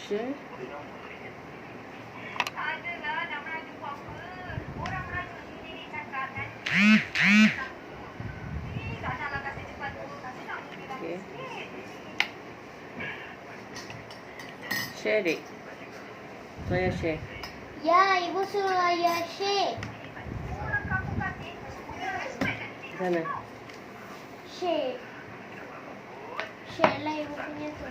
share. Okay. Share dik. Saya share. Ya, ibu suruh ayah share. Sana. Share. Share lah ibu punya tu.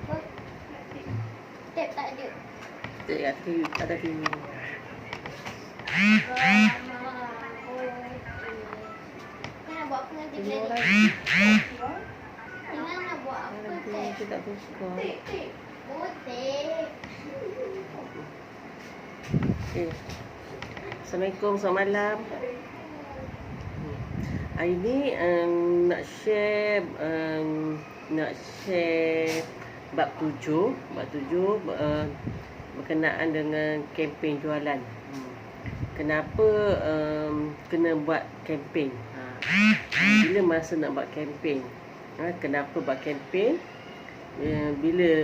Oh. Tap tak ada. Ada TV. Ada TV. Kau nak buat apa nanti Tengok bila lagi. Ingat nak buat apa Nanti tap? kita tak suka. Putih. Okay. Assalamualaikum, selamat malam. Hari ni nak share bab 7 berkenaan dengan kempen jualan. Kenapa kena buat kempen? Bila masa nak buat kempen? Kenapa buat kempen? Bila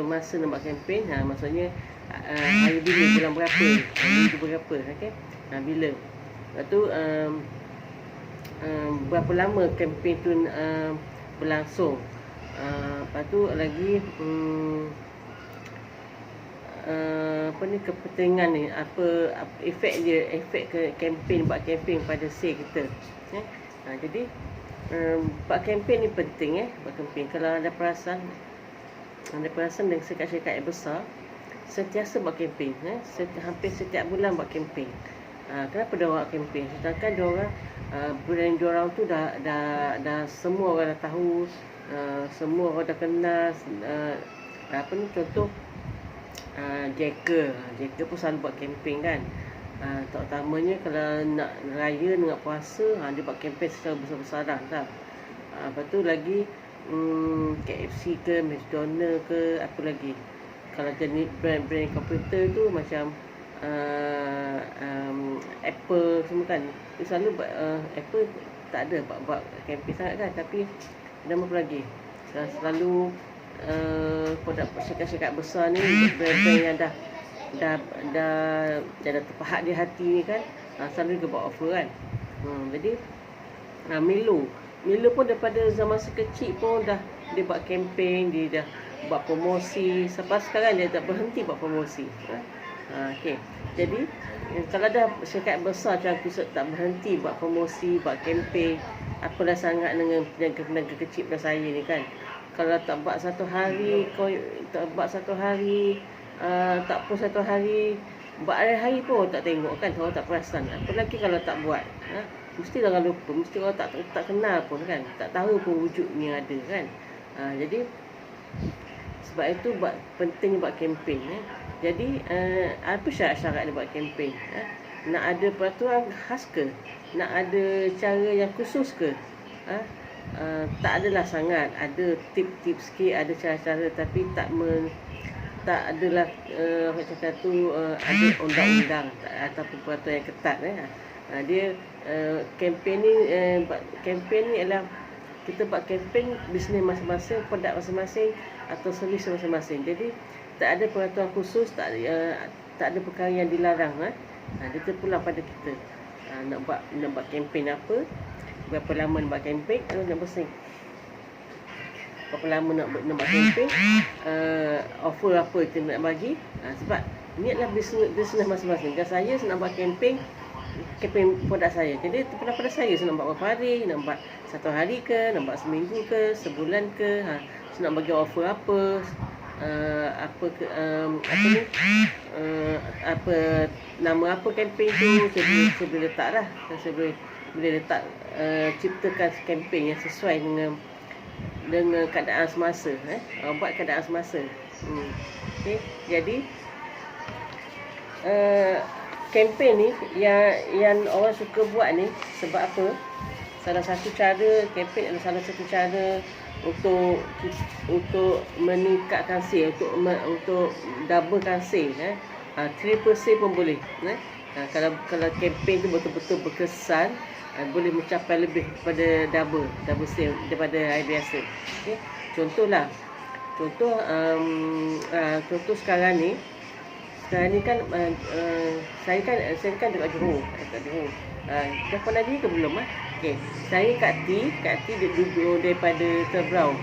masa nak buat kempen? Maksudnya hari bila, bulan berapa, minggu berapa, okey? Bila. Lepas tu berapa lama kempen tu berlangsung. Lepas tu lagi kepentingan ni, apa efek dia, efek ke kempen, buat kempen pada sale kita. Jadi buat kempen ni penting buat kempen. Kalau ada perasan dengan syarikat-syarikat yang besar sentiasa buat kempen, hampir setiap bulan buat kempen. Kenapa dia buat kempen? Sedangkan dia orang brand dia orang tu dah semua orang dah tahu, semua orang dah kenal. Contoh Jacker pun selalu buat kempen kan. Terutamanya kalau nak raya, nak puasa, dia buat kempen secara besar-besaran tau. Lepas tu lagi KFC ke, McDonald ke, apa lagi. Kalau jenis brand-brand komputer tu macam Apple semua kan, dia selalu buat Apple tak ada buat kempen sangat kan, tapi nama apa lagi, selalu produk syarikat-syarikat besar ni, brand-brand yang dah terpahat di hati ni kan, selalu dia buat offer kan. Jadi Milo pun daripada zaman sekecil pun dah dia buat kempen, dia dah buat promosi. Sampai sekarang dia tak berhenti buat promosi. Okey. Jadi kalau dah syarikat besar macam tu tak berhenti buat promosi, buat kempen, apalah sangat dengan peniaga-peniaga kecil pada saya ni kan. Kalau tak buat satu hari, tak pun satu hari, buat hari-hari pun tak tengok kan, orang tak perasan. Apa lagi kalau tak buat, mesti orang lupa, mesti orang tak kenal pun kan, tak tahu pun wujudnya ada kan. Jadi sebab itu penting buat kempen. Jadi apa syarat-syarat dia buat kempen? Nak ada peraturan khas ke? Nak ada cara yang khusus ke? Tak adalah sangat. Ada tip-tip sikit, ada cara-cara, tapi tak adalah macam kata tu ada undang-undang ataupun peraturan yang ketat. Dia kempen ni adalah kita buat kempen bisnes masing-masing, produk masing-masing atau servis masing-masing. Jadi tak ada peraturan khusus, tak ada perkara yang dilarang. Dia terpulang pada kita. Nak buat kempen apa, berapa lama nak buat kempen, nak berapa lama nak buat kempen, offer apa kita nak bagi. Sebab ni adalah bisnes masing-masing. Dan saya nak buat kempen produk saya. Jadi terpulang pada saya nak buat berapa hari, nak buat satu hari ke, nak buat seminggu ke, sebulan ke, nak bagi offer apa, nama apa kempen tu, saya boleh letak lah. Saya boleh letak, ciptakan kempen yang sesuai dengan keadaan semasa. Buat keadaan semasa. Okay. Jadi kempen ni yang orang suka buat ni sebab apa? Salah satu cara kempen adalah salah satu cara untuk meningkatkan sale, untuk doublekan sale, triple sale pun boleh. Kalau kempen tu betul-betul berkesan, boleh mencapai lebih daripada double sale daripada hari biasa. Okey. Contohlah, contoh sekarang ni kan saya kan dekat Johor. Dah pernah pergi ke belum ah? Okey. Saya Kak T duduk daripada Tebrau.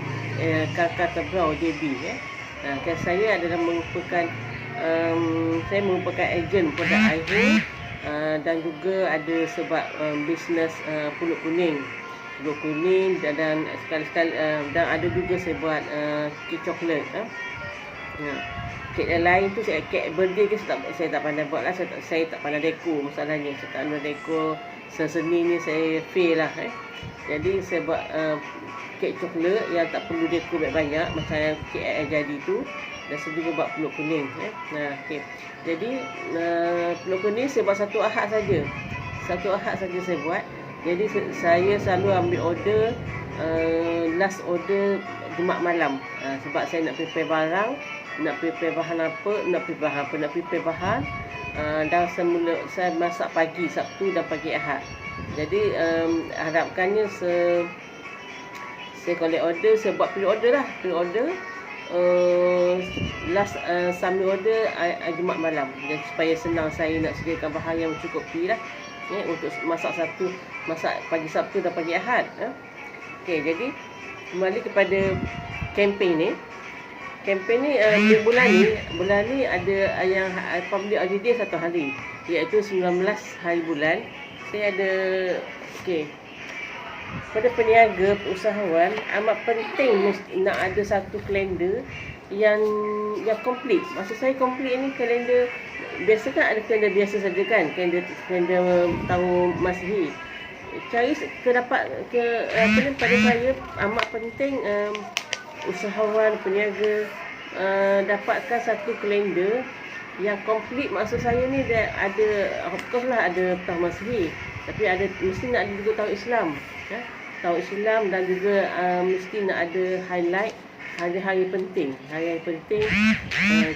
Kakak Tebrau JB kan saya adalah merupakan ejen produk air dan juga ada sebab bisnes pulut kuning dan sekali-sekali dan ada juga saya buat kek coklat kek yang lain tu kek birthday ke saya tak pandai buat lah, saya tak pandai dekor masalahnya, saya tak pandai dekor seni ni, saya fail lah jadi saya buat kek coklat yang tak perlu dekor banyak macam yang kek yang jadi tu, dan saya juga buat pulut kuning okay. Jadi pulut kuning saya buat satu ahad saja saya buat. Jadi saya selalu ambil order last order Jumaat malam sebab saya nak prepare barang, nak prepare bahan dan semula saya masak pagi Sabtu dan pagi Ahad. Jadi harapkannya saya collect order, saya buat pre-order last sambil order Jumaat malam, jadi supaya senang saya nak sediakan bahan yang mencukupi lah untuk masak pagi Sabtu dan pagi Ahad. Okey, jadi kembali kepada kempen ni bulan ni ada yang public holiday satu hari, iaitu 19 hari bulan. Saya ada pada peniaga, usahawan amat penting nak ada satu kalender yang komplit. Maksud saya komplit ni kalender biasa kan, ada kalender biasa saja kan, kalender tahun Masihi. Cari pada saya amat penting usahawan, peniaga dapatkan satu kalender yang komplit. Maksud saya ni dia ada, of course lah ada tahun Masihi, tapi mesti nak ada juga tahun Islam. Tahun Islam dan juga mesti nak ada highlight hari-hari penting.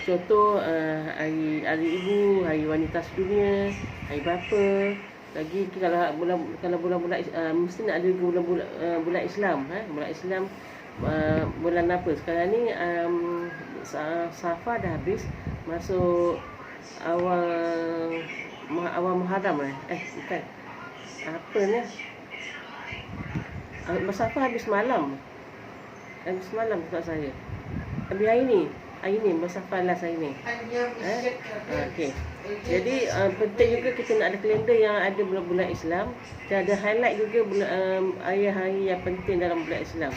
Contoh hari Ibu, Hari Wanita Sedunia, Hari Bapa. Lagi kalau bulan-bulan mesti nak ada bulan Islam. Bulan Islam bulan apa? Sekarang ni Safar dah habis, masuk awal Muharram bukan. Apa ni? Safar habis malam tak saya. Habis hari ni Safar last hari ni. Okey. Jadi penting juga kita nak ada kalender yang ada bulan-bulan Islam dan ada highlight juga hari-hari yang penting dalam bulan Islam.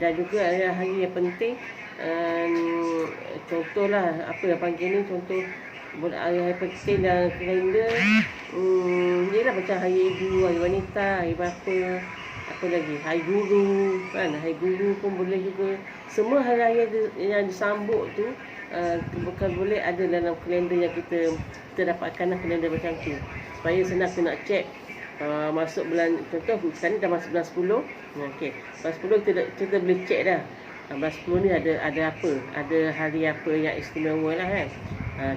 Dan juga hari-hari yang penting, contohlah apa yang panggil ni, contoh hari-hari penting dalam kalender ialah macam Hari Ibu, Hari Wanita, Hari Bapa, apa lagi, Hari Guru kan. Hari Guru pun boleh juga. Semua hari-hari yang disambut tu bukan boleh ada dalam kalender yang kita dapatkan kalender macam tu, supaya senang kita nak check masuk bulan. Contoh sekarang ni dah masuk bulan 10. Okey, bulan 10 kita boleh check dah. Bulan 10 ni ada apa, ada hari apa yang istimewa lah kan.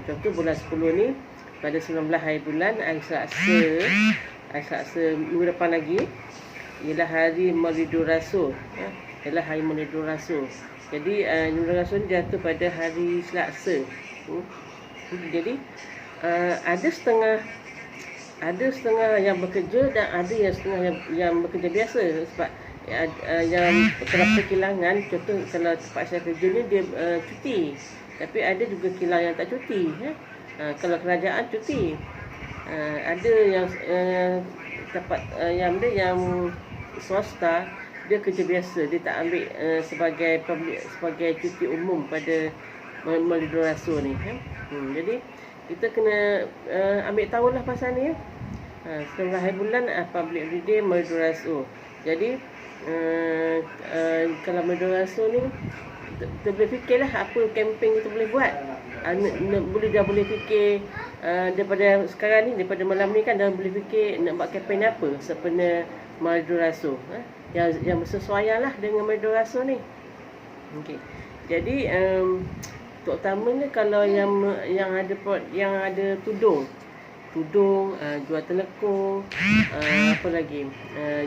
Contoh bulan 10 ni pada 19 hari bulan, hari Selasa minggu depan lagi ialah hari Maulidur Rasul. Ialah hari Maulidur Rasul. Jadi Maulidur Rasul ni jatuh pada hari Selasa. Jadi ada setengah yang bekerja dan ada yang setengah yang bekerja biasa. Sebab yang terdapat kilangan, contoh kalau tempat saya kerja ni dia cuti, tapi ada juga kilang yang tak cuti. Kalau kerajaan cuti, ada yang dapat yang swasta dia kerja biasa, dia tak ambil sebagai cuti umum pada Maulidur Rasul ni. Jadi kita kena ambil tahu lah pasal ni. Setelah hari bulan public holiday Maulidur Rasul. Jadi kalau Maulidur Rasul ni kita boleh fikirlah apa kempen kita boleh buat. Boleh fikir daripada sekarang ni, daripada malam ni kan dah boleh fikir nak buat kempen apa sempena Maulidur Rasul, yang bersesuaian lah dengan Maulidur Rasul ni. Okey. Jadi terutamanya kalau yang ada tudung tudung, jual telekung, apa lagi,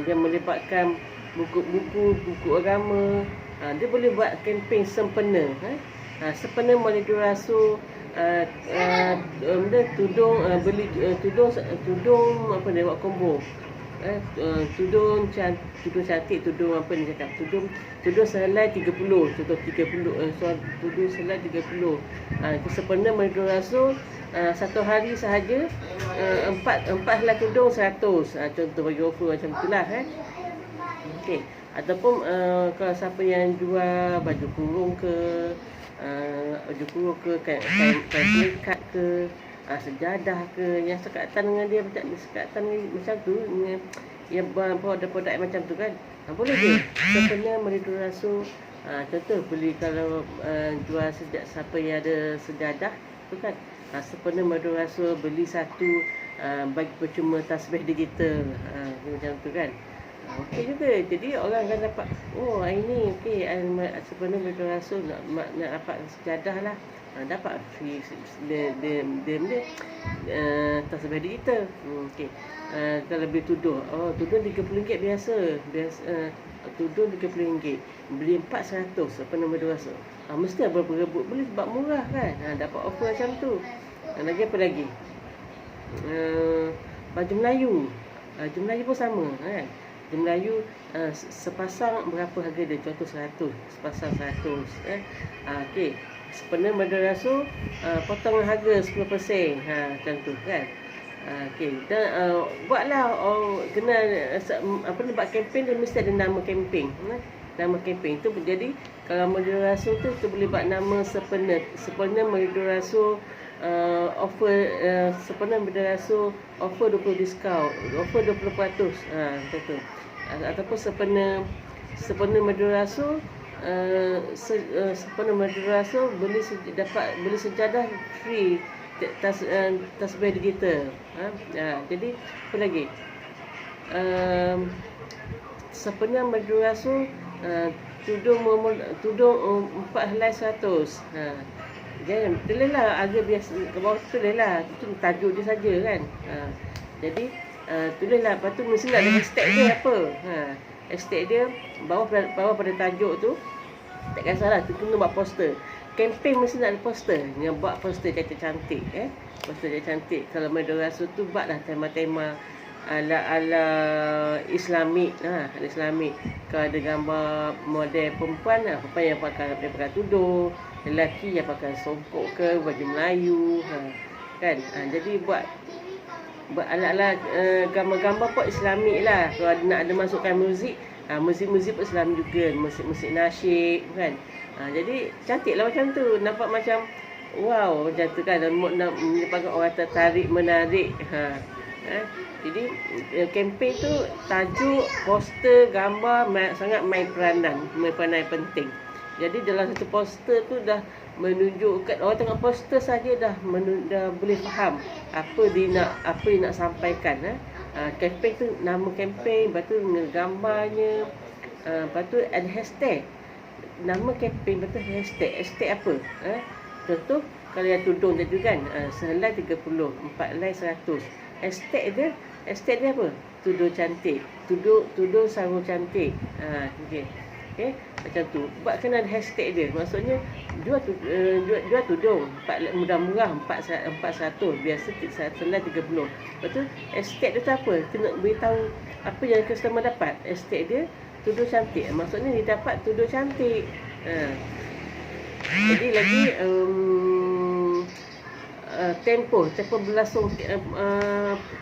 yang melibatkan buku agama. Dia boleh buat kempen sempena. Sempena Madu Rasul, tudung, beli tudung apa dia buat combo. Tudung cantik, tudung apa ni cakap, tudung selai 30, contoh 30, tudung selai 30. Itu sempena Madu Rasul, satu hari sahaja, empat helai tudung 100. Contoh bagi offer macam itulah. Okey. Ataupun kalau siapa yang jual baju kurung ke, kain pelikat ke, sejadah ke, yang sekatan dengan dia macam tu, yang produk-produk macam tu kan, boleh je. Sempena Madu Rasul, contoh beli kalau jual siapa yang ada sejadah tu kan, sempena Madu Rasul beli satu, bagi percuma tasbih digital, macam tu kan. Okey juga. Jadi orang akan dapat, oh hari ni okey, sempena Madu Rasul nak dapat sejadah lah, dapat free dia tasbih digital. Okey. Kalau beli tudung, tudung RM30 biasa, tudung RM30, beli 4 100 sempena Madu Rasul. Mesti berebut beli sebab murah kan, dapat offer macam tu. Lagi apa lagi, baju Melayu pun sama kan. Baju Melayu, sepasang berapa harga dia, contoh 100, sepasang 100. Okey, sempena Madu Rasul, potong harga 10%, macam tu kan. Okey, dan buatlah, kena buat kempen, dia mesti ada nama kempen. Nama kempen tu jadi kalau Madu Rasul tu boleh buat nama sempena Madu Rasul, offer, sempena Madu Rasul, offer 20 diskaun, offer 20%, macam tu. Ataupun sempena Madu Rasul, sempena Madu Rasul beli sejadah free, tasbih digital. Jadi apa lagi, sempena Madu Rasul, tudung 4 helai 100. Jangan bolehlah harga biasa ke bawah tu, bolehlah, itu tajuk dia saja kan. Jadi tulislah, lepas tu mesti nak ada hashtag dia apa. Hashtag dia bawah pada tajuk tu, tak kisahlah, tu kena buat poster. Kempen mesti nak ada poster, yang buat poster cantik-cantik. Poster cantik. Kalau Madu Rasul tu buatlah tema-tema ala Islamik, Islamik. Kalau ada gambar model perempuan, perempuan yang pakai tudung, lelaki yang pakai songkok ke, baju Melayu, kan. Jadi buat ala-ala gambar-gambar pun Islamik lah. Kalau nak ada masukkan muzik, muzik pun Islam juga, musik nasyid kan. Jadi cantiklah macam tu, nampak macam wow, macam tu kan, nak menyebabkan orang tertarik, menarik. Jadi kempen tu, tajuk, poster, gambar sangat main peranan penting. Jadi dalam satu poster tu dah menunjukkan, orang tengok poster saja dah boleh faham apa yang nak sampaikan. Kempen tu, nama kempen, lepas tu gambarnya, lepas tu ada hashtag nama kempen, betul hashtag apa. Contoh kalau yang tudung tadi kan, sehelai 30, 4 helai 100. Hashtag dia apa? Tudung cantik, tudung sarung cantik. Okey, macam tu. Buat kena ada hashtag dia. Maksudnya jual tudung murah-murah 400, biasa sehelai 30. Lepas tu hashtag dia tu apa? Kena beritahu apa yang customer dapat. Hashtag dia tudung cantik. Maksudnya dia dapat tudung cantik. Jadi lagi tempoh berlangsung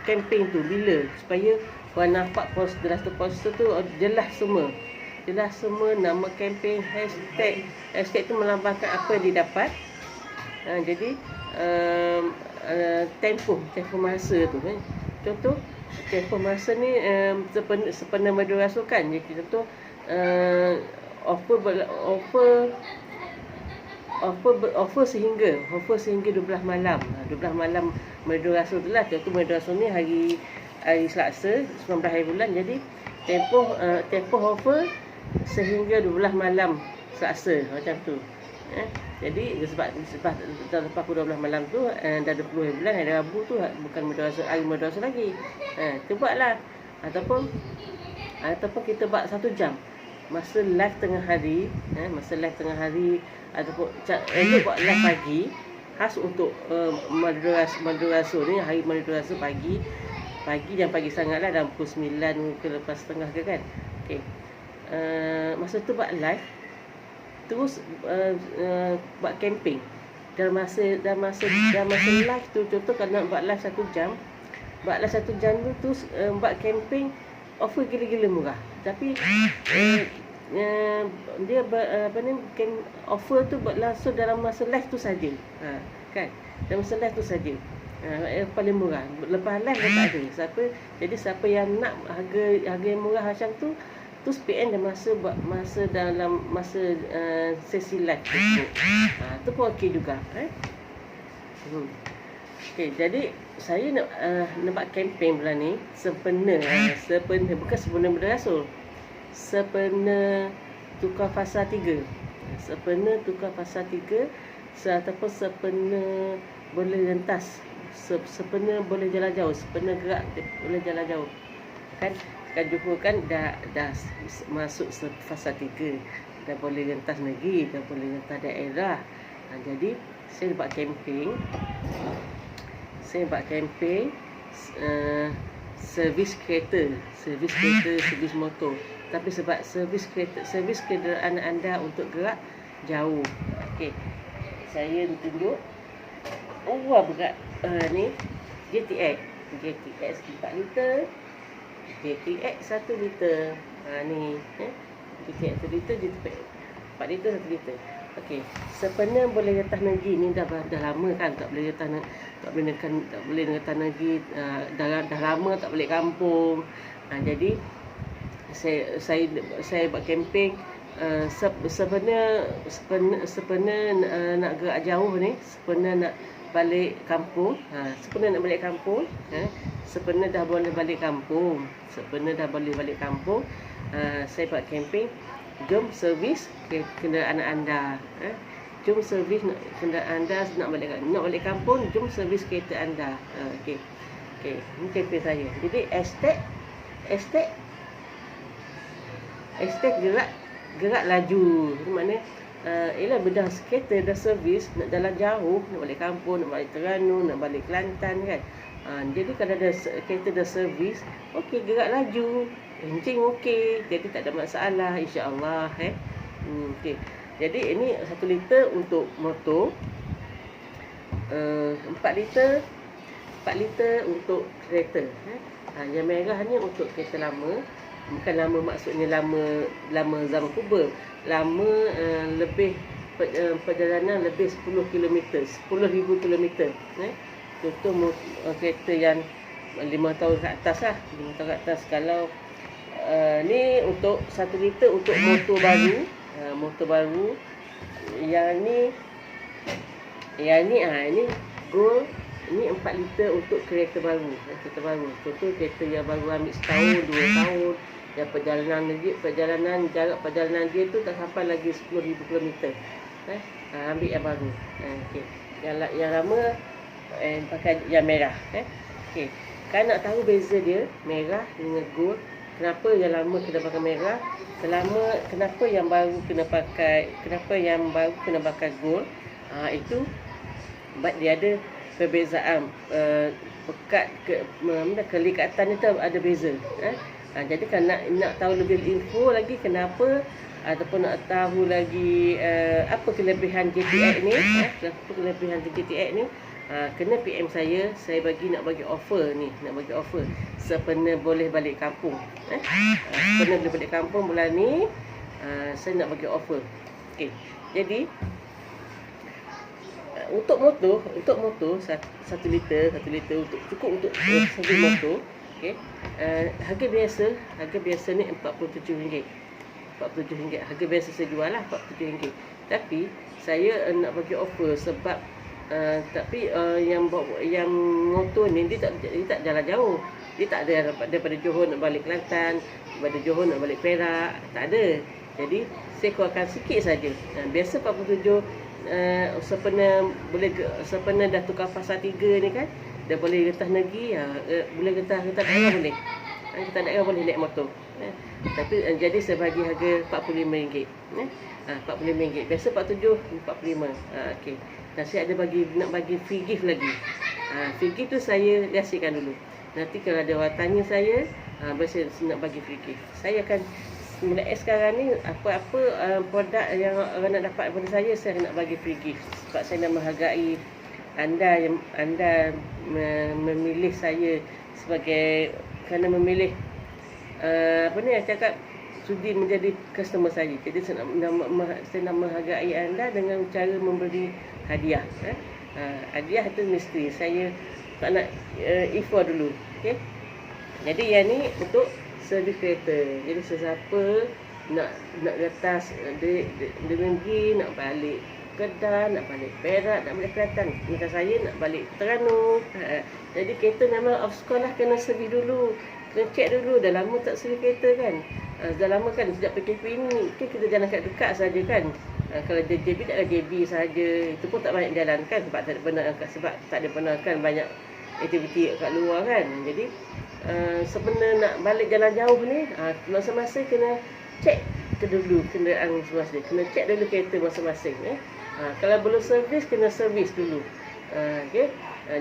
kempen tu bila, supaya orang nampak dalam poster tu jelas semua nama kempen, hashtag tu melambangkan apa yang didapat. Jadi tempoh masa tu kan. Contoh tempoh masa ni, sempena Madu Rasul kan, jadi contoh offer sehingga 12 malam. 12 malam Madu Rasul tu lah. Contoh Madu Rasul ni hari Selasa 19 hari bulan. Jadi tempoh offer sehingga 12 malam Selasa, macam tu. Jadi sebab dah lepas pukul 12 malam tu, dah 20 bulan hari Rabu tu bukan hari madrasah lagi. Kita buatlah. Ataupun kita buat 1 jam masa live tengah hari, ataupun elok buat live pagi khas untuk madrasah ni, hari madrasah pagi yang pagi sangatlah, dalam pukul 9 ke lepas setengah ke kan. Okey. Masa tu buat live, terus buat camping. Dalam masa live tu, contoh kalau nak buat live 1 jam, tu terus buat camping, offer gila-gila murah. Tapi dia offer tu buat langsung dalam masa live tu saja. Kan? Dalam masa live tu saja. Paling murah. Lepas live dah tak ada. Siapa yang nak harga yang murah macam tu, terus PN dah masa dalam sesi live tu. Tu pun okey juga. Okey, jadi saya nak buat campaign bulan ni sempena bukan sempena berasul. Sempena tukar fasa 3. Sempena tukar fasa 3 ataupun sempena boleh rentas, sempena boleh jalan jauh, sempena gerak boleh jalan jauh. Kan Johor kan dah masuk fasa 3, dah boleh rentas negeri, dah boleh rentas daerah. Jadi saya buat campaign. Servis kereta, servis motor. Tapi sebab servis kenderaan anda untuk gerak jauh. Okey. Saya tunjuk. Berat. Ni GTX 4 liter. GTX 1 liter. Ni GTX 1 liter, GTX 4 liter 1 liter. Okey, sempena boleh rentas negeri ni dah lama kan tak boleh rentas negeri, dah lama tak balik kampung. Jadi saya buat camping sempena nak gerak jauh ni, sempena nak balik kampung, sempena dah boleh balik kampung, saya buat camping. Jom servis kenderaan anda. Jom servis kenderaan anda nak balik kampung, jom servis kereta anda. Okey. Ini campaign saya. Jadi hashtag gerak laju. Maknanya ialah bedah kereta dah servis, nak jalan jauh, nak balik kampung, nak balik Terengganu, nak balik Kelantan kan. Jadi kalau ada kereta dah servis, okey, gerak laju, encing okey, jadi tak ada masalah, insya-Allah. Okey. Jadi ini 1 liter untuk motor, 4 liter untuk kereta. Yang merah ni untuk kereta lama. Bukan lama maksudnya lama zaman kubur. Lama lebih perjalanan lebih 10 km, 10,000 km. Contoh kereta yang 5 tahun ke atas lah. 5 tahun ke atas. Kalau ni untuk 1 liter untuk motor baru. Yang ni Gold. Ini 4 liter untuk kereta baru. Contoh kereta yang baru ambil setahun, 2 tahun. Yang jarak perjalanan dia tu tak sampai lagi 10,000 km. Ambil yang baru. Okey. Yang lama pakai yang merah. Okey. Kan nak tahu beza dia merah dengan gold. Kenapa yang lama kena pakai merah? Kenapa yang baru kena pakai gold? Itu sebab dia ada perbezaan pekat kelikatan itu ada beza. Jadi kan nak tahu lebih info lagi kenapa, ataupun nak tahu lagi apa kelebihan GTX ni, kena PM saya nak bagi offer ni, sempena boleh balik kampung. Sempena boleh balik kampung bulan ni, saya nak bagi offer. Okey. Jadi untuk motor 1 liter cukup untuk satu motor. Okey. Harga biasa ni RM47. Harga biasa saya jual lah RM47. Tapi saya nak bagi offer sebab yang motor ni dia tak jalan jauh. Dia tak ada daripada Johor nak balik Kelantan, daripada Johor nak balik Perak, tak ada. Jadi saya keluarkan sikit saja. Biasa 47 sempena dah tukar fasa 3 ni kan, dah boleh getah negeri, boleh getah daerah boleh. Kita daerah boleh naik motor. Tapi jadi saya bagi harga RM45. RM45. Biasa 47, 45. Okey. Dan saya ada nak bagi free gift lagi. Free gift tu saya rahsiakan dulu. Nanti kalau ada orang tanya saya, saya nak bagi free gift. Saya akan mulai sekarang ni apa-apa produk yang orang nak dapat daripada saya nak bagi free gift. Sebab saya nak menghargai anda memilih saya sebagai kerana memilih cakap sudi menjadi customer saya. Jadi saya nak menghargai anda dengan cara memberi hadiah. Hadiah tu mesti saya tak nak effort dulu. Okey. Jadi yang ni untuk servis kereta. Jadi sesiapa nak retas negeri, nak balik Kedah, nak balik Perak, nak balik Kelantan, macam saya nak balik Terengganu. Jadi kereta memang off sekolah kena servis dulu. Kena check dulu. Dah lama tak servis kereta kan. Dah lama kan sejak PKP ni kan kita jalan kat dekat saja kan. Kalau dia JB tak ada JB saja. Itu pun tak banyak jalan kan sebab tak ada pernah kan banyak aktiviti kat luar kan. Jadi sebenarnya nak balik jalan jauh ni, masa-masa kena check dulu kenderaan masing-masing. Kena check dulu kereta masing-masing. Kalau belum servis, kena servis dulu. Okay?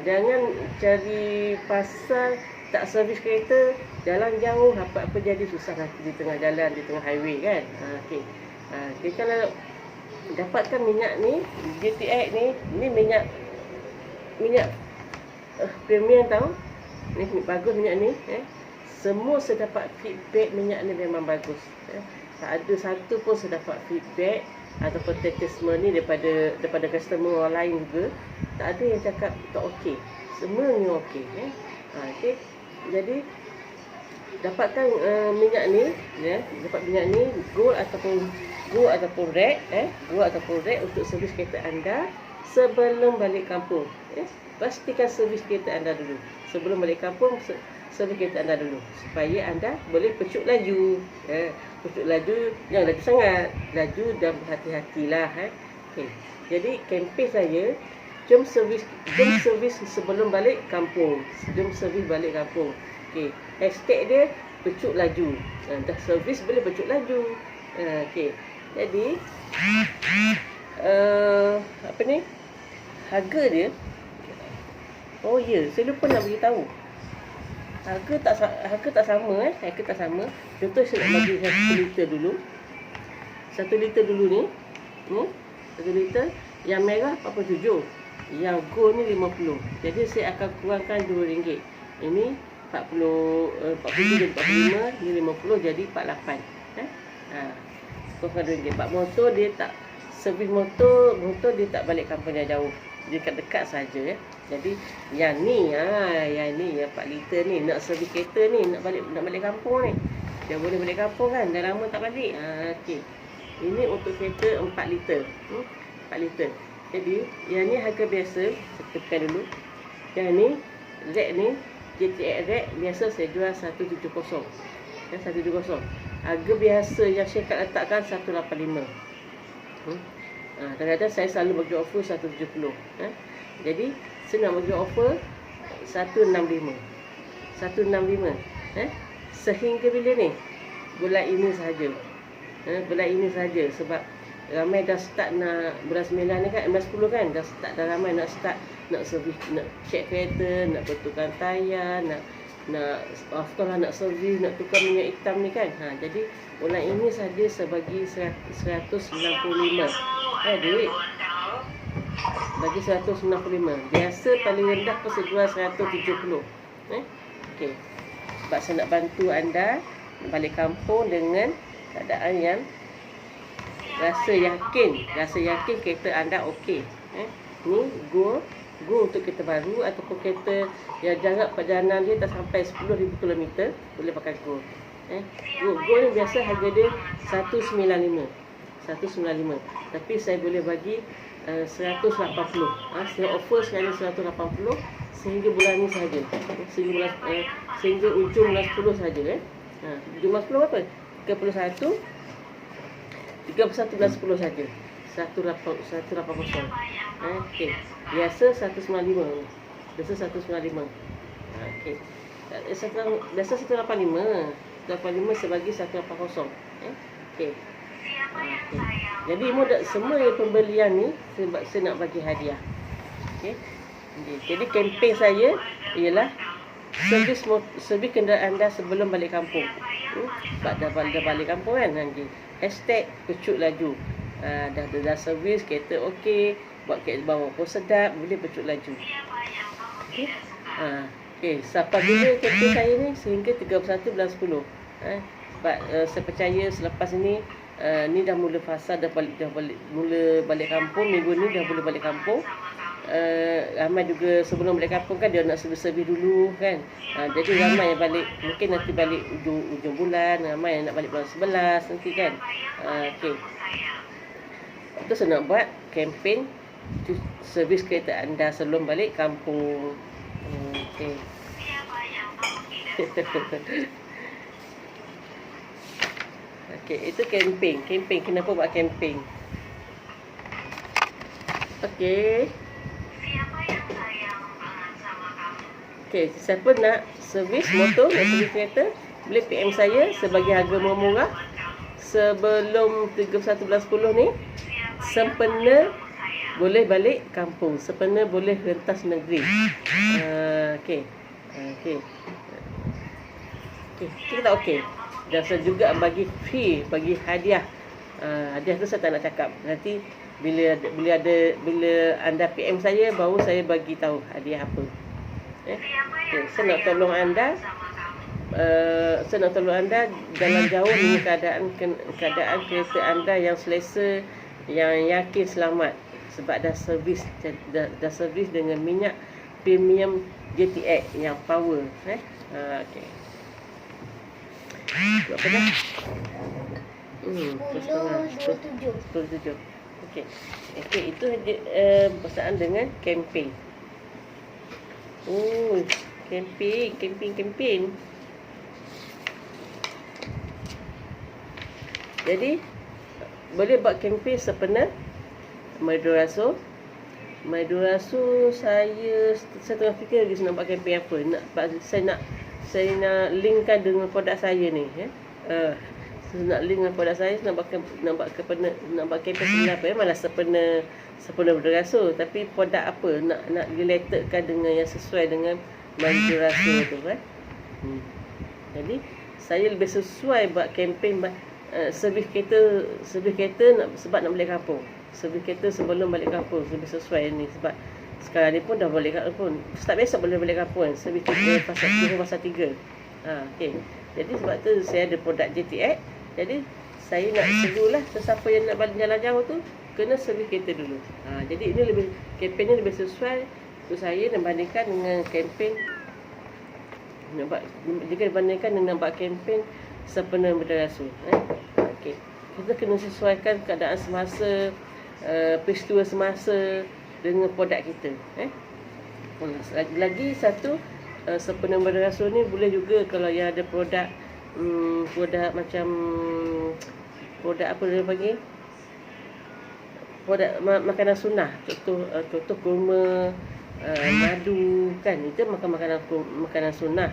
Jangan cari pasal tak servis kereta, jalan jauh, apa-apa jadi susah nanti di tengah jalan, di tengah highway kan. Okay. Kalau dapatkan minyak ni, GTX ni minyak premium tau. Ni bagus minyak ni. Semua saya dapat feedback minyak ni memang bagus. Tak ada satu pun saya dapat feedback ataupun testimoni ni daripada customer orang lain juga. Tak ada yang cakap tak okey. Semua ni okey. Okay. Jadi dapatkan minyak ni, dapat minyak ni gold ataupun red, gold ataupun red untuk servis kereta anda sebelum balik kampung. Pastikan servis kereta anda dulu. Sebelum balik kampung, servis kereta anda dulu supaya anda boleh pecut laju. Pecut laju, jangan laju sangat. Laju dan berhati-hatilah. Okay. Jadi kempen saya, jom servis sebelum balik kampung. Jom servis balik kampung. Okay. Hashtag dia pecut laju. Dah servis boleh pecut laju. Okay. Jadi apa ni? Harga dia. Oh ya, saya lupa nak beritahu. Harga tak sama. Harga tak sama. Contoh saya nak bagi 1 liter dulu. 1 liter dulu ni. 1 liter. Yang merah 47. Yang gold ni 50. Jadi saya akan kurangkan RM2. Ini 40 jadi 45. Ini 50 jadi 48. Kurangkan RM2. Sebab motor dia tak servis motor dia tak balik kampung yang jauh. Dia dekat saja. Jadi yang ni 4 liter ni nak servis kereta ni, nak balik kampung ni. Dia boleh balik kampung kan, dah lama tak balik. Okey. Ini untuk kereta 4 liter. 4 liter. Jadi yang ni harga biasa, saya tekan dulu. Yang ni red ni GTX red biasa saya jual 170. 170. Harga biasa yang syarikat letakkan 185. Kadang-kadang saya selalu bagi offer 170. Jadi saya nak bagi offer 165. 165. Sehingga bila ni? Bulan ini sahaja. Bulan ini sahaja sebab ramai dah start nak bulan 9 ni kan, bulan 10 kan dah start, dah ramai nak start nak servis, nak check kereta, nak betulkan tayar, nak nak servis, nak tukar minyak hitam ni kan. Jadi bulan ini saja sebagi 195. Duit bagi 165. Biasa paling rendah pun saya jual 170. Okey. Sebab saya nak bantu anda balik kampung dengan keadaan yang rasa yakin kereta anda okey. Ni go untuk kereta baru ataupun kereta yang jarak perjalanan dia tak sampai 10,000 km, boleh pakai go. Go ni biasa harga dia 195. Tapi saya boleh bagi 180. Saya offer sekali 180 sehingga bulan ni saja. Sehingga ujung bulan 10 saja. Ujung bulan 10 berapa? 31 31 bulan 10 saja. 180. Okey. Biasa 195. Biasa 195. Okey. Biasa 185. 185 sebagi 180. Okey. Okey. Jadi semua pembelian ni sebab saya nak bagi hadiah. Okey. Jadi kempen saya ialah servis kenderaan anda sebelum balik kampung. Sebab dah balik kampung kan nanti. #pecut laju. Dah servis kereta okey, bawa pun sedap, boleh pecut laju. Okey. Okey, sampai bila kempen saya ni sehingga 31 bulan 10. Sebab saya percaya selepas ini ni dah mula fasa mula balik kampung. Minggu ni dah boleh balik kampung. Ramai juga sebelum balik kampung kan dia nak servis dulu kan. Jadi ramai yang balik, mungkin nanti balik ujung bulan, ramai yang nak balik bulan 11 nanti kan. Okey. Itu saya nak buat kempen servis kereta anda sebelum balik kampung. Okey. Okey, itu kempen. Kenapa buat kempen? Okey. Okey, siapa nak servis motor, nak servis kereta, boleh PM saya sebagai harga murah sebelum 31 bulan 10 ni. Sempena boleh balik kampung, sempena boleh rentas negeri. Okey. Kita okey. Dan saya juga bagi free, bagi hadiah. Hadiah tu saya tak nak cakap. Nanti bila anda PM saya, baru saya bagi tahu hadiah apa. Saya nak tolong anda. Saya nak tolong anda jalan jauh dengan keadaan kereta anda yang selesa, yang yakin selamat sebab dah servis dengan minyak premium GTX yang power. Okey. Berapa dah? 10.27. Okey, itu bersamaan dengan kempen. Kempen. Jadi boleh buat kempen sempena Maduraso. Saya tengah fikir lagi nak buat kempen apa. Saya nak linkkan dengan produk saya ni. Saya nak link dengan produk saya. Nak buat kempen sebenarnya apa. Malah sempena Maduraso. Tapi produk apa nak relatedkan dengan yang sesuai dengan Maduraso tu kan. Jadi saya lebih sesuai buat kempen servis kereta sebab nak balik kampung. Servis kereta sebelum balik kampung lebih sesuai ni sebab sekarang ni pun dah balik kampung. Start besok boleh balik kampung kan. Servis kereta pasal 3. Okey. Jadi sebab tu saya ada produk GTX. Jadi saya nak sedulah sesiapa yang nak balik jalan jauh tu kena servis kereta dulu. Jadi ini kempen ni lebih sesuai untuk saya dibandingkan dengan kempen buat kempen sempena Maduraso. Okey. Kita kena sesuaikan keadaan semasa, peristiwa semasa dengan produk kita. Lagi satu, sempena Maduraso ni boleh juga kalau yang ada produk macam produk apa dia panggil? Produk makanan sunnah. Contoh kurma, madu kan. Itu makanan sunnah.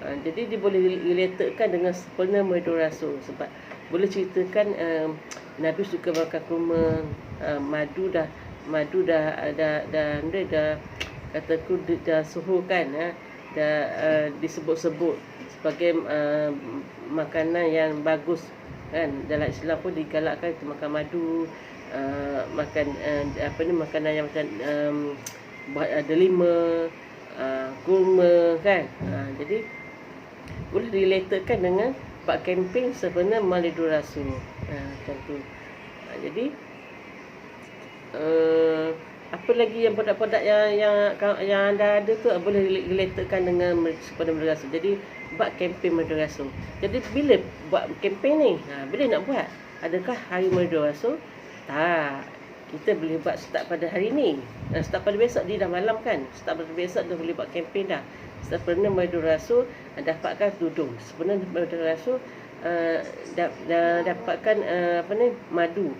Jadi dia boleh relatedkan dengan sempena Maduraso sebab boleh ceritakan Nabi suka makan kurma, madu dah kataku dah suhu kan, dah disebut-sebut sebagai makanan yang bagus kan. Dalam Islam pun digalakkan kita makan madu, makan makanan yang macam delima, kurma kan. Jadi boleh relatedkan dengan buat kempen sempena Maduraso. Macam tu. Jadi apa lagi yang produk-produk yang anda ada tu boleh relatedkan dengan sempena Maduraso. Jadi buat kempen Maduraso. Jadi bila buat kempen ni, bila nak buat? Adakah hari Maduraso? Tak. Kita boleh buat start pada hari ni. Start pada besok, dia dah malam kan. Start pada besok dah boleh buat kempen dah. Sempena Maduraso, dapatkan tudung. Sebenarnya Maduraso dapatkan madu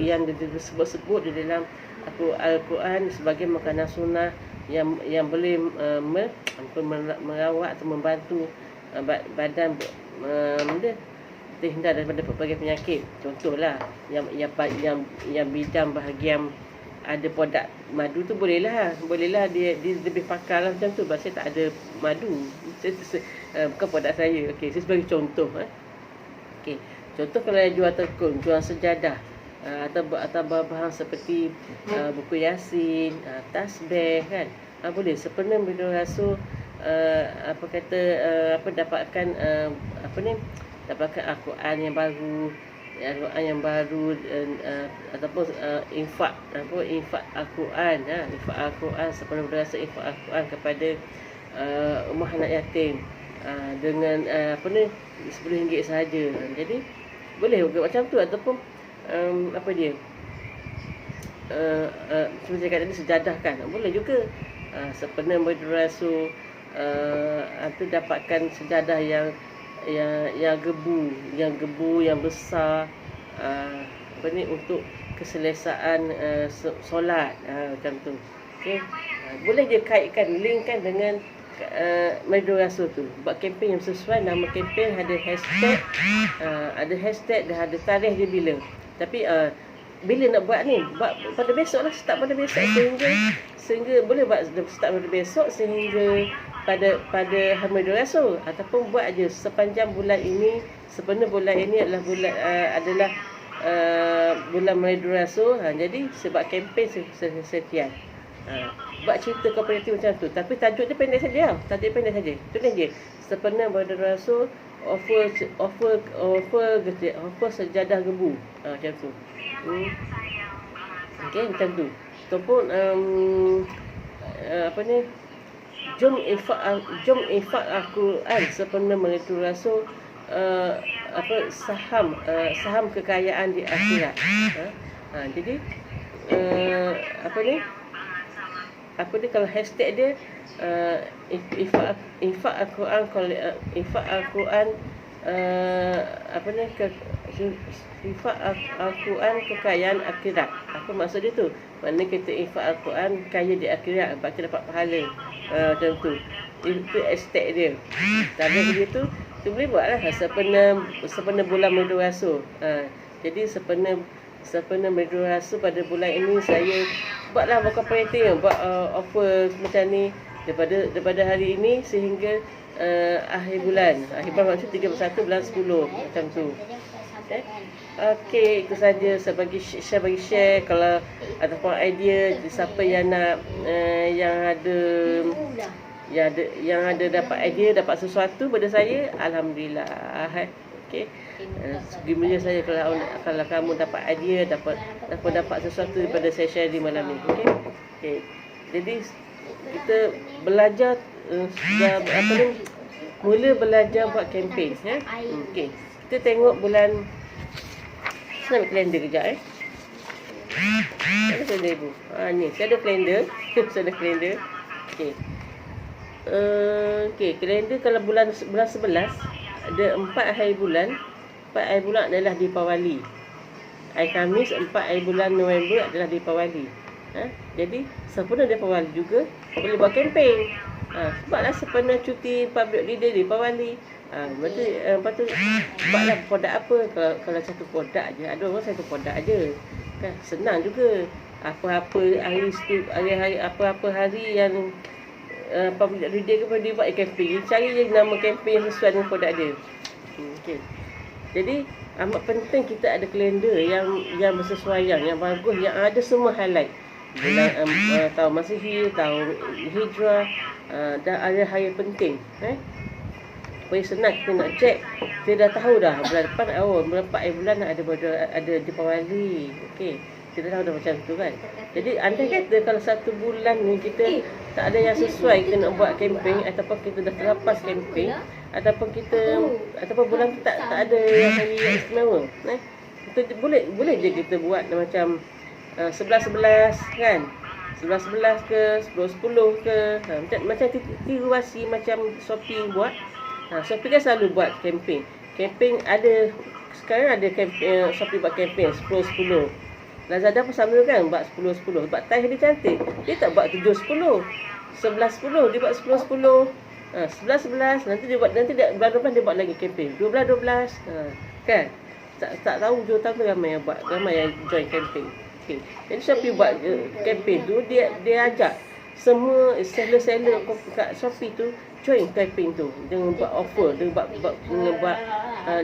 yang disebut di dalam Al-Quran sebagai makanan sunnah yang boleh merawat atau membantu badan terhindar daripada berbagai penyakit. Contohlah yang bidang bahagian ada produk madu tu bolehlah dia lebih pakar lah macam tu. Sebab saya tak ada madu, bukan produk saya. Okey, saya sebagai contoh. Okey, contoh kalau jual tekun, jual sejadah, atau bahan seperti buku Yasin, tasbih kan, boleh sepenuhnya berdorasur dapatkan dapatkan Al-Quran yang baru, ataupun infak Al-Quran, infak Al-Quran sepenuhnya berdorasur infak Al-Quran kepada rumah anak yatim dengan RM10 sahaja. Jadi boleh buat macam tu. Ataupun seperti cakap tadi, sejadah kan, boleh juga sepenuhnya berdorasur dapatkan sejadah yang gebu yang besar, untuk keselesaan solat, macam tu. Okey, boleh je linkkan dengan berdorasur tu. Buat kempen yang sesuai. Nama kempen ada hashtag dan ada tarikh dia bila. Tapi bila nak buat ni, buat pada besok lah, start pada besok, sehingga boleh buat start pada besok sehingga pada hari berdorasur, ataupun buat aja sepanjang bulan ini. Sepenuh bulan ini adalah bulan berdorasur. Jadi sebab kempen sekian. Buat cerita kooperatif macam tu, tapi tajuk dia pendek saja. Tulis je sepenuh berdorasur offer sejadah gebu, macam tu. Okey, macam tu. Ataupun jom infak Al-Quran sepenuhnya berdorasur saham kekayaan di akhirat. Jadi kalau hashtag dia infak Al-Quran, infak Al-Quran infak Al-Quran kekayaan akhirat. Apa maksud dia tu? Maknanya kita infak Al-Quran kaya di akhirat, sebab kita dapat pahala. Macam tu. Itu hashtag dia. Tarikh dia tu boleh buatlah sepenuh bulan berdorasur. Jadi sepenuh berdorasur pada bulan ini saya buatlah kooperatif, buat offer macam ni daripada hari ini sehingga akhir bulan maksud 31 bulan 10, macam tu. Okey, itu saja saya bagi share. Kalau ataupun idea siapa yang nak yang ada dapat idea, dapat sesuatu pada saya, alhamdulillah. Okey. Gembira saya kalau kamu dapat idea, dapat sesuatu daripada saya share di malam ni. Okey. Jadi kita belajar mula belajar buat kempen, ya. Okey. Kita tengok bulan. Saya ambil kalender kejap, Ada kalender ibu. Ni, saya ada kalender. Okey. Kalender kalau bulan 11 ada 4 hari bulan. 4 hari bulan adalah Deepawali. Hari Khamis 4 hari bulan November adalah Deepawali. Jadi sempena Deepawali juga boleh buat kempen. Sebablah sempena cuti public holiday Deepawali. Lepas tu buatlah produk apa. Kalau satu produk je, ada orang satu produk aje. Kan senang juga. Apa-apa hari yang public holiday ke apa, dia buat kempen. Cari je nama kempen yang sesuai dengan produk dia. Okey. Jadi amat penting kita ada kalender yang bersesuaian, yang bagus, yang ada semua highlight. Bulan tahun Masihi, tahun Hijrah, dan hari-hari penting. Supaya senang kita nak cek. Kita dah tahu dah bulan depan bulan 4 bulan ada Deepawali. Okey. Kita tahu dah macam tu kan. Jadi andai kata kalau satu bulan ni kita tak ada yang sesuai, kita nak buat kempen, ataupun kita dah terlepas kempen, ataupun bulan tu tak ada yang hari yang istimewa, kita boleh je kita buat macam 11-11 kan, 11-11 ke 10-10 ke, macam tiru wasi macam Shopee buat. Shopee kan selalu buat kempen. Kempen ada. Sekarang ada kempen, Shopee buat kempen 10-10. Lazada pun sama kan, buat 10-10. Sebab tie dia cantik. Dia tak buat 7-10. 11-10. Dia buat 10-10. 11-11. Nanti bulan depan dia buat lagi kempen 12-12. Kan? Tak tahu jurutamanya ramai yang buat. Ramai yang join kempen. Okay. Jadi Shopee buat kempen tu, dia ajak semua seller-seller kat Shopee tu join kempen tu. Dengan buat offer, dengan buat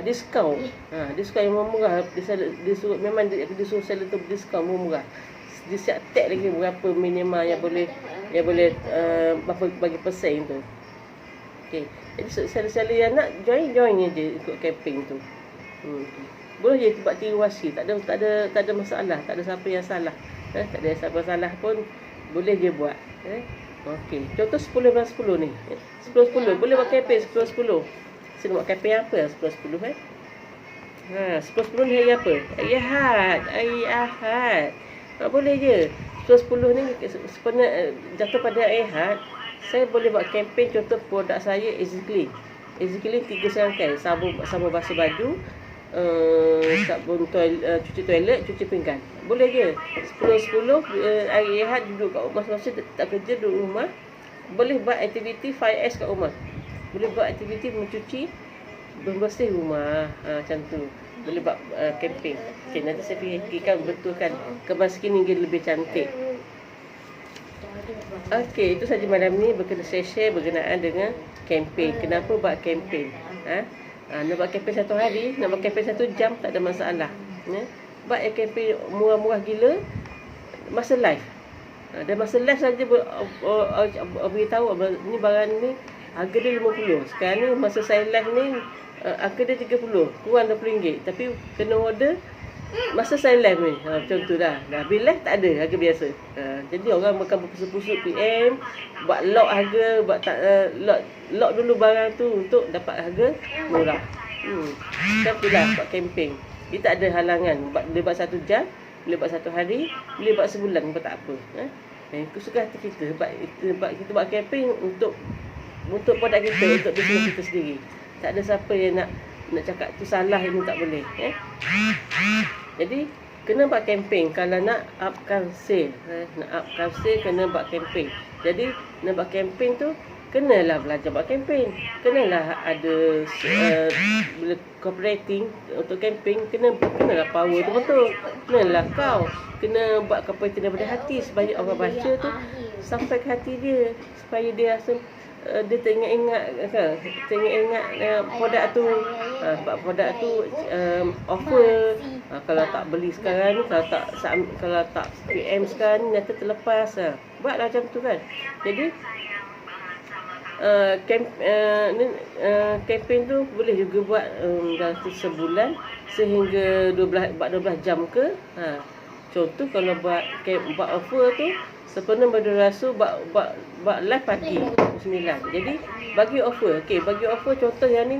diskaun. Diskaun yang murah. Dia suruh, memang dia suruh seller tu diskaun murah. Dia siap tag lagi berapa minimal yang boleh berapa bagi persen tu. Okey. Jadi seller-seller yang nak join je ikut kempen tu. Boleh je buat tiruasi, tak ada masalah, tak ada siapa yang salah. Tak ada siapa salah pun boleh je buat. Okey. Contoh 10-10 ni. 10-10 boleh buat kempen 10-10. Saya nak buat kempen apa 10-10 10-10 ni hari apa? Hari Ahad. Boleh je. 10-10 ni sebenarnya jatuh pada hari Ahad. Saya boleh buat kempen contoh produk saya Easy Clean 3 serangkai. Sabun basuh baju, sabun cuci toilet, cuci pinggan. Boleh je. 10-10 hari Ahad duduk kat rumah masa tak kerja, duduk rumah. Boleh buat aktiviti 5S kat rumah. Boleh buat aktiviti mencuci, membersih rumah. Macam tu. Boleh buat kempen. Okay, nanti saya fikirkan betulkan kemas skin lebih cantik. Okey, itu saja malam ni share berkenaan dengan kempen. Kenapa buat kempen? Nak buat kempen 1 hari, nak buat kempen 1 jam, tak ada masalah. Buat kempen murah-murah gila masa live. Dan masa live saja beritahu ni barang ni harga dia 50. Sekarang ni masa saya live ni harga dia 30, kurang RM20. Tapi kena order masa saya live ni. Macam tu dah. Habis live tak ada harga biasa. Jadi orang makan berpusuk-pusuk PM, buat lock harga, buat lock dulu barang tu untuk dapat harga murah. Macam tu lah buat kempen. Dia tak ada halangan. Boleh buat 1 jam, boleh buat 1 hari, boleh buat sebulan pun tak apa. Itu suka hati kita. Sebab kita buat kempen untuk produk kita, untuk bisnes kita sendiri. Tak ada siapa yang nak cakap tu salah, ini tak boleh. Jadi kena buat kempen. Kalau nak upkan sale, kena buat kempen. Jadi nak buat kempen tu kenalah belajar buat kempen. Kenalah ada cooperating untuk kempen. Kenalah power tu betul. Kenalah kau kena buat cooperating daripada hati supaya orang baca tu sampai ke hati dia, supaya dia rasa dia teringat produk tu. Sebab produk tu offer. Kalau tak beli sekarang ni, kalau tak PM sekarang ni, nanti terlepas. Buatlah macam tu kan. Jadi kempen tu boleh juga buat dalam sebulan sehingga 12 jam ke. Contoh kalau buat offer tu sepenuh berdurasi buat live pagi 9. Jadi bagi offer. Okey, bagi offer contoh yang ni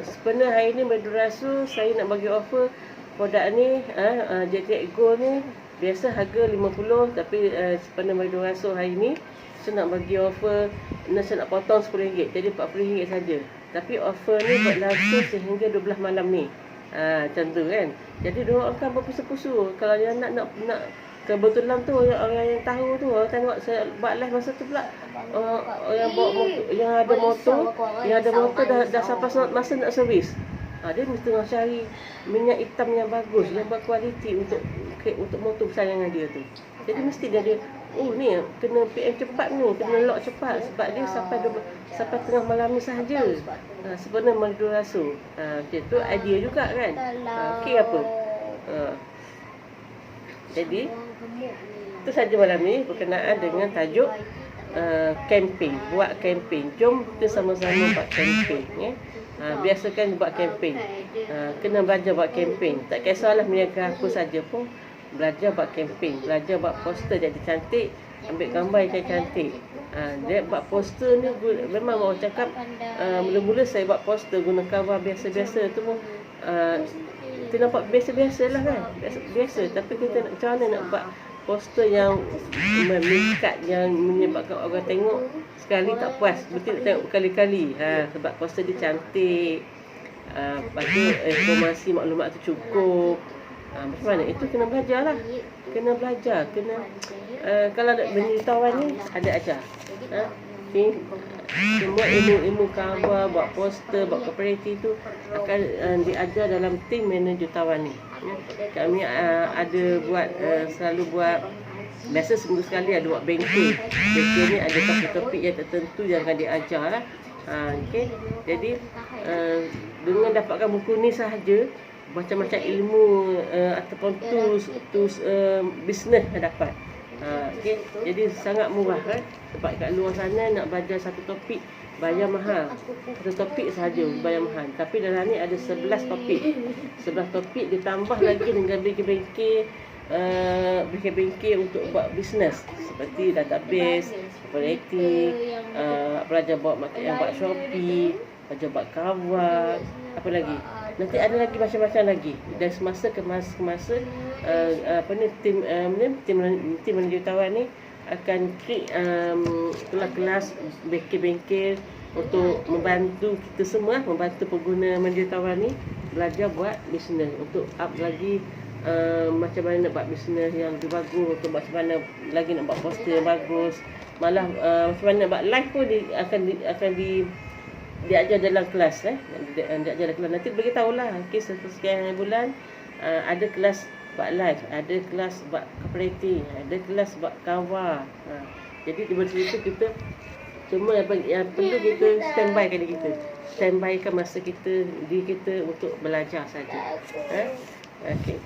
sepenuh hari ni berdurasi saya nak bagi offer produk ni JTX Gold ni biasa harga 50, tapi sepenuh berdurasi hari ni saya nak bagi offer, saya nak potong RM10, jadi RM40 saja. Tapi offer ni berlangsung sehingga 12 malam ni. Macam tu kan. Jadi diorang akan berpusu-pusu. Kalau yang nak kebetulan tu orang yang tahu tu, orang tengok saya buat live masa tu pula, yang bawa motor, yang ada motor dah sampai masa nak servis. Dia mesti nak cari minyak hitam yang bagus, yang berkualiti untuk motor kesayangan dia tu. Jadi mesti dia ni kena PM cepat ni, kena lock cepat sebab dia sampai tengah malam ni sahaja. Sebenarnya berdurasi. Macam tu idea juga kan. Okey apa? Jadi itu saja malam ni berkenaan dengan tajuk kempen. Buat kempen. Jom kita sama-sama buat kempen. Biasakan buat kempen. Kena belajar buat kempen. Tak kisahlah berniaga apa saja pun, belajar buat kempen. Belajar buat poster jadi cantik, ambil gambar yang cantik. Dia buat poster ni memang orang cakap mula-mula saya buat poster guna cover biasa-biasa tu pun kita nampak biasa-biasa lah kan. Biasa. Tapi kita macam mana nak buat poster yang memikat, yang menyebabkan orang tengok sekali tak puas, betul tak tengok berkali-kali. Sebab poster dia cantik, Lepas tu informasi maklumat tu cukup. Macam mana? Itu kena belajar lah. Kena belajar. Kalau ada beritahuan ni, ada ajar. Okay. Semua ilmu-ilmu cover, buat poster, buat kooperatif tu akan diajar dalam tim manager tawan ni. Kami ada buat, selalu buat, biasa seminggu sekali ada buat banking. Banking ni ada topik-topik yang tertentu yang akan diajar lah. Okay. Jadi dengan dapatkan buku ni sahaja, macam-macam ilmu ataupun tools bisnes yang dapat. Okay. Jadi sangat murah kan. Sebab kat luar sana nak belajar satu topik bayar mahal. Satu topik sahaja bayar mahal. Tapi dalam ni ada 11 topik. 11 topik ditambah lagi dengan bengkel untuk buat bisnes seperti database, operating, belajar buat Shopee, belajar buat cover, apa lagi. Nanti ada lagi macam-macam lagi. Dan semasa ke masa tim manager tawan ni akan create kelas-kelas bengkel-bengkel untuk membantu kita semua, membantu pengguna manager tawan ni belajar buat bisnes untuk up lagi. Macam mana nak buat bisnes yang lebih bagus, untuk macam mana lagi nak buat poster yang bagus, malah macam mana nak buat live pun akan diajar dalam kelas. Diajar dalam kelas. Nanti beritahulah, okay, sekian bulan ada kelas buat live, ada kelas buat kooperatif, ada kelas buat cover. Jadi di situ kita semua yang perlu kita standby kan kita. Standbykan masa diri kita untuk belajar saja. Okey.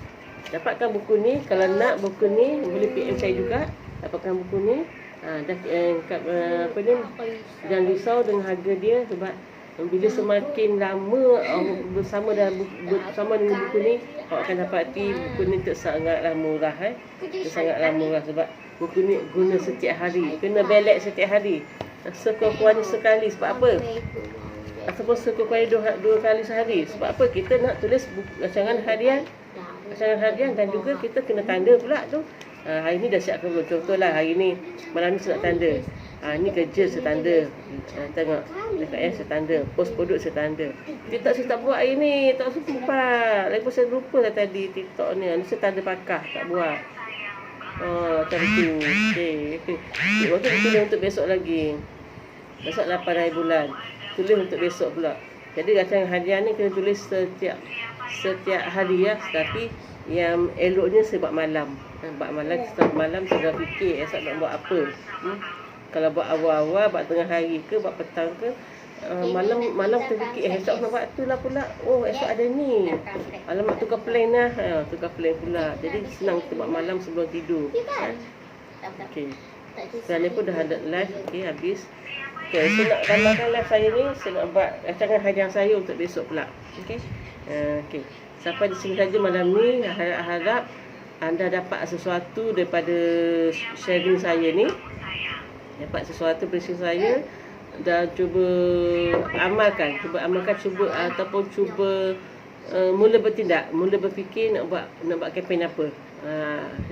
Dapatkan buku ni, kalau nak buku ni boleh PM saya juga. Dapatkan buku ni. Jangan risau dengan harga dia, sebab bila semakin lama bersama dengan buku ni, awak akan dapati buku ni sangatlah murah. Sangatlah murah sebab buku ni guna setiap hari, kena belek setiap hari. Sekurang-kurangnya sekali. Sebab apa? Ataupun sekurang-kurangnya dua kali sehari. Sebab apa? Kita nak tulis rancangan harian dan juga kita kena tanda pula tu. Hari ni dah siapkan belum? Contohlah hari ni, malam ni saya nak tanda. Ni kerja saya tanda. Tengok dekat saya tanda. Post produk saya tanda. TikTok saya tak buat hari ni, tak sempat. Lagipun saya lupa lah tadi TikTok ni. Ni saya tanda pakar, tak buat. Macam tu. Okey. Waktu tu tulis untuk besok lagi. Besok 8 hari bulan. Tulis untuk besok pula. Jadi rancangan harian ni kena tulis setiap hari ya. Tapi yang eloknya saya buat malam. Buat malam saya dah fikir esok nak buat apa. Kalau buat awal-awal, buat tengah hari ke, buat petang ke, malam terfikir esok nak buat tu lah pula. Oh, esok ada ni. Alamak, tukar plan lah. Tukar plan pula. Jadi senang kita buat malam sebelum tidur. Okey. Sekarang ni pun dah ada live. Okey, habis. Okey, saya nak tambahkan live saya ni. Saya nak buat rancangan harian saya untuk besok pula. Okey. Okey. Sampai di sini saja malam ni. Harap anda dapat sesuatu daripada sharing saya ni. Dapat sesuatu dari saya dan cuba amalkan, ataupun cuba mula bertindak, mula berfikir nak buat kempen apa.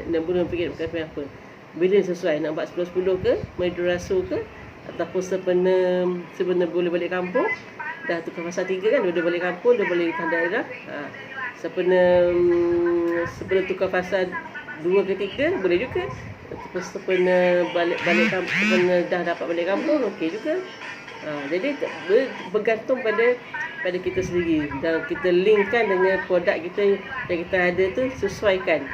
Nak mula berfikir nak buat kempen apa. Bila sesuai nak buat 10-10 ke, Meduraso ke, ataupun sebenarnya boleh balik kampung. Dah tukar fasa 3 kan, dia balik kampung, dia balik ke daerah. Sebelum tukar fasa 2 ke 3 boleh juga. Sebenarnya balik kampung, sebenarnya dah dapat balik kampung, okey juga. Jadi bergantung pada kita sendiri, dan kita linkkan dengan produk kita yang kita ada tu, sesuaikan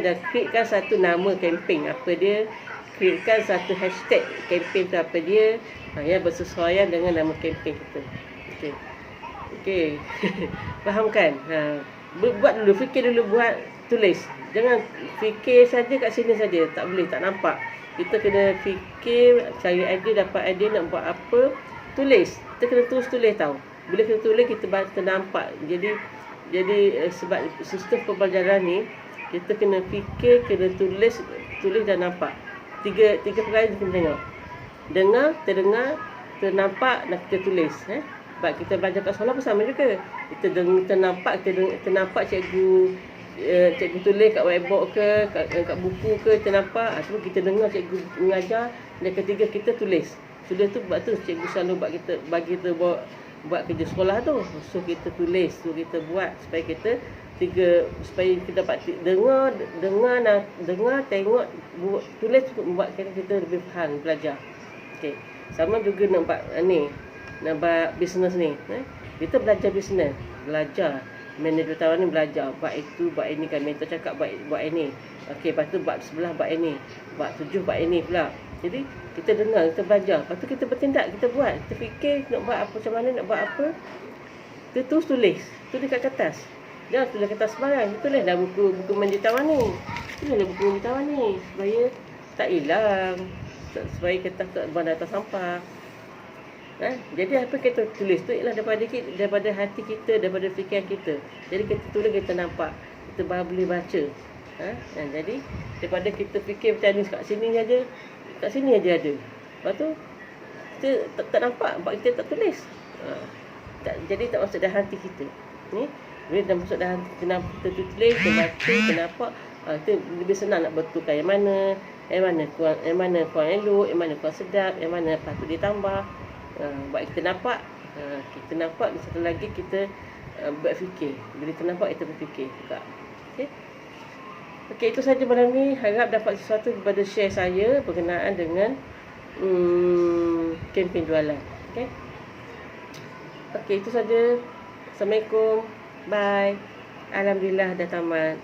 dan createkan satu nama kempen apa dia, createkan satu hashtag kempen tu apa dia, yang bersesuaian dengan nama kempen kita. Okey. Faham kan? Buat dulu, fikir dulu, buat, tulis. Jangan fikir saja kat sini saja, tak boleh, tak nampak. Kita kena fikir, cari idea, dapat idea nak buat apa, tulis. Kita kena tulis tau. Bila kita tulis, kita nampak. Jadi sebab sistem pembelajaran ni, kita kena fikir, kena tulis dan nampak. Tiga perkara kita kena tengok. Dengar, terdengar, ternampak dan kita tulis. Sebab kita belajar kat sekolah pun sama juga. Kita nampak cikgu tulis kat whiteboard ke, kat buku ke, kita nampak. Ataupun kita dengar cikgu mengajar. Dan ketiga, kita tulis. Tulis tu sebab tu cikgu selalu bagi kita buat buat kerja sekolah tu. So kita tulis, so kita buat supaya kita dapat dengar, tengok, tulis membuatkan kita lebih faham belajar. Okey. Sama juga nak buat nak buat bisnes ni. Kita belajar bisnes, belajar manager tawar ni, belajar buat itu, buat ini kan, mentor cakap buat ini. Okey, lepas tu buat sebelah buat ini, buat 7 buat ini pula. Jadi kita dengar, kita belajar, lepas tu kita bertindak, kita buat, kita fikir nak buat apa, macam mana nak buat apa. Kita terus tulis kat kertas. Jangan tulis kertas sembarang. Kita tulis dalam buku manager tawar ni. Tulislah buku manager tawar ni supaya tak hilang, supaya kertas tak buang atas sampah. Jadi apa kita tulis tu ialah daripada hati kita, daripada fikiran kita. Jadi kita tulis, kita nampak, kita boleh baca. Jadi daripada kita fikir macam ni kat sini aja ada. Lepas tu kita tak nampak, sebab kita tak tulis. Jadi tak masuk dalam hati kita. Ni bila dah masuk dalam hati kita, kita tulis, kita baca, kita nampak, itu lebih senang nak betulkan yang mana kurang elok, yang mana kurang sedap, yang mana patut ditambah. Buat kita nampak, dan satu lagi kita berfikir. Bila kita nampak, kita berfikir juga. Okey, itu saja malam ni. Harap dapat sesuatu daripada share saya berkenaan dengan kempen jualan. Okey, itu saja. Assalamualaikum. Bye. Alhamdulillah dah tamat.